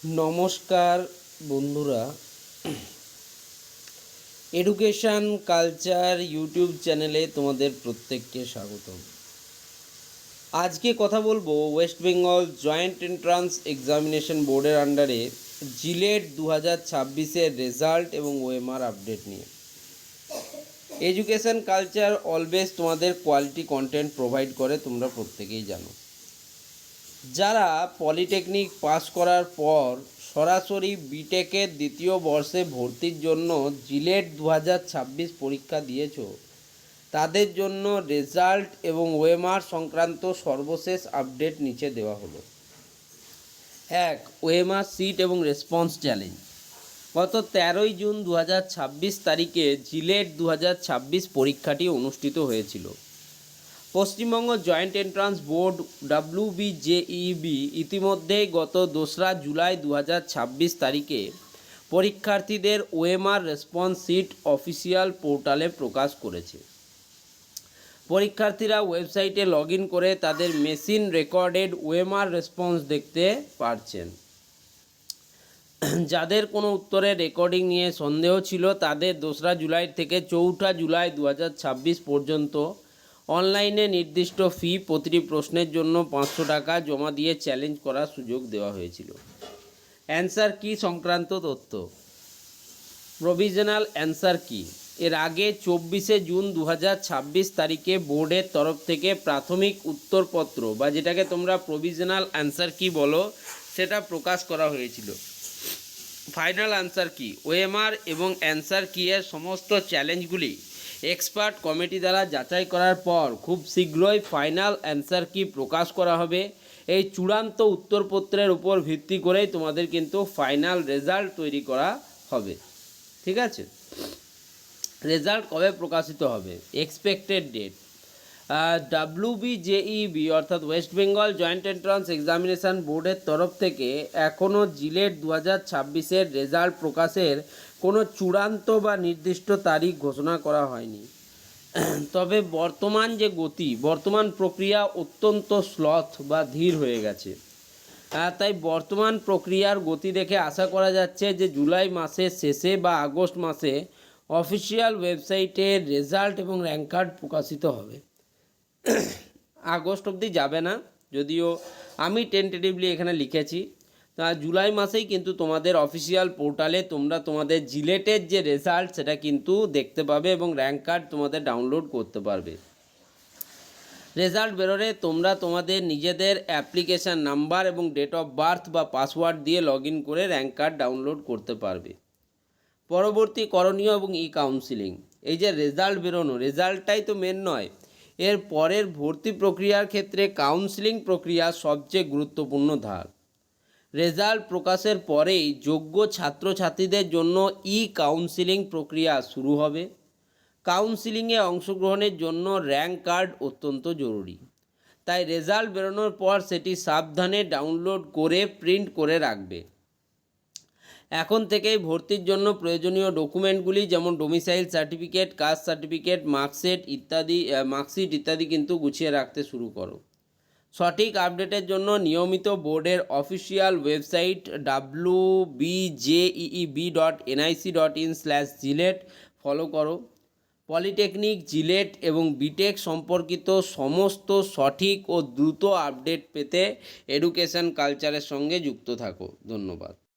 নমস্কার বন্ধুরা, education culture YouTube চ্যানেলে তোমাদের প্রত্যেককে স্বাগতম। আজকে কথা বলবো West Bengal joint entrance examination বোর্ডের আন্ডারে জিলেট 2026-এর রেজাল্ট এবং ওএমআর আপডেট নিয়ে। এডুকেশন কালচার অলওয়েজ তোমাদের কোয়ালিটি কন্টেন্ট প্রোভাইড করে, তোমরা প্রত্যেকেই জানো। যারা পলিটেকনিক পাস করার পর সরাসরি বিটেকের দ্বিতীয় বর্ষে ভর্তির জন্য জিলেট 2026 পরীক্ষা দিয়েছো, তাদের জন্য রেজাল্ট এবং ওএমআর সংক্রান্ত সর্বশেষ আপডেট নিচে দেওয়া হলো। 1. ওএমআর সিট এবং রেসপন্স চ্যালেঞ্জ। গত 13 জুন 2026 তারিখে জিলেট 2026 পরীক্ষাটি অনুষ্ঠিত হয়েছিল। Paschimbanga joint entrance board WBJEB ইতিমধ্যেই গত 2রা জুলাই 2026 তারিখে পরীক্ষার্থীদের ওএমআর রেসপন্স সিট অফিসিয়াল পোর্টালে প্রকাশ করেছে। পরীক্ষার্থীরা ওয়েবসাইটে লগ ইন করে তাদের মেশিন রেকর্ডেড ওএমআর রেসপন্স দেখতে পারছেন। যাদের কোনো উত্তরের রেকর্ডিং নিয়ে সন্দেহ ছিল, তাদের 2রা জুলাই থেকে 4ঠা জুলাই 2026 পর্যন্ত অনলাইনে নির্দিষ্ট ফি প্রতিটি প্রশ্নের জন্য 500 টাকা জমা দিয়ে চ্যালেঞ্জ করার সুযোগ দেওয়া হয়েছিল। অ্যান্সার কি সংক্রান্ত তথ্য। প্রভিশনাল অ্যান্সার কি। এর আগে 24শে জুন 2026 তারিখে বোর্ডের তরফ থেকে প্রাথমিক উত্তরপত্র বা যেটাকে তোমরা প্রভিশনাল অ্যান্সার কি বলো, সেটা প্রকাশ করা হয়েছিল। ফাইনাল অ্যান্সার কি, ওএমআর এবং অ্যান্সার কি এর সমস্ত চ্যালেঞ্জগুলি এক্সপার্ট কমিটি দ্বারা যাচাই করার পর খুব শীঘ্রই ফাইনাল অ্যান্সার কি প্রকাশ করা হবে। এই চূড়ান্ত উত্তরপত্রের উপর ভিত্তি করেই তোমাদের কিন্তু ফাইনাল রেজাল্ট তৈরি করা হবে। ঠিক আছে, রেজাল্ট কবে প্রকাশিত হবে, এক্সপেক্টেড ডেট। WBJEB অর্থাৎ West Bengal joint entrance examination বোর্ডের তরফ থেকে এখনও জিলেট 2026-এর রেজাল্ট প্রকাশের কোনো চূড়ান্ত বা নির্দিষ্ট তারিখ ঘোষণা করা হয়নি। তবে বর্তমান প্রক্রিয়া অত্যন্ত স্লথ বা ধীর হয়ে গেছে। তাই বর্তমান প্রক্রিয়ার গতি দেখে আশা করা যাচ্ছে যে জুলাই মাসের শেষে বা আগস্ট মাসে অফিসিয়াল ওয়েবসাইটে রেজাল্ট এবং র্যাঙ্ক কার্ড প্রকাশিত হবে। আগস্ট অবধি যাবে না, যদিও আমি টেন্টেটিভলি এখানে লিখেছি। তা জুলাই মাসেই কিন্তু তোমাদের অফিসিয়াল পোর্টালে তোমরা তোমাদের জিলেটের যে রেজাল্ট সেটা কিন্তু দেখতে পাবে এবং র্যাঙ্ক কার্ড তোমাদের ডাউনলোড করতে পারবে। রেজাল্ট বেরোলে তোমরা তোমাদের নিজেদের অ্যাপ্লিকেশান নাম্বার এবং ডেট অফ বার্থ বা পাসওয়ার্ড দিয়ে লগ ইন করে র্যাঙ্ক কার্ড ডাউনলোড করতে পারবে। পরবর্তী করণীয় এবং কাউন্সিলিং। এই যে রেজাল্ট বেরোনো, রেজাল্টটাই তো মেন নয়, এর পরের ভর্তি প্রক্রিয়ার ক্ষেত্রে কাউন্সিলিং প্রক্রিয়া সবচেয়ে গুরুত্বপূর্ণ ধাপ। রেজাল্ট প্রকাশের পরেই যোগ্য ছাত্রছাত্রীদের জন্য কাউন্সিলিং প্রক্রিয়া শুরু হবে। কাউন্সিলিংয়ে অংশগ্রহণের জন্য র্যাঙ্ক কার্ড অত্যন্ত জরুরি, তাই রেজাল্ট বেরোনোর পর সেটি সাবধানে ডাউনলোড করে প্রিন্ট করে রাখবে। এখন থেকেই ভর্তির জন্য প্রয়োজনীয় ডকুমেন্টগুলি যেমন domicile certificate, caste certificate, marksheet ইত্যাদি কিন্তু গুছিয়ে রাখতে শুরু করো। সঠিক আপডেটের জন্য নিয়মিত বোর্ডের অফিসিয়াল ওয়েবসাইট wbjeb.nic.in/জিলেট ফলো করো। পলিটেকনিক, জিলেট এবং বিটেক সম্পর্কিত সমস্ত সঠিক ও দ্রুত আপডেট পেতে এডুকেশন কালচারের সঙ্গে যুক্ত থাকো। ধন্যবাদ।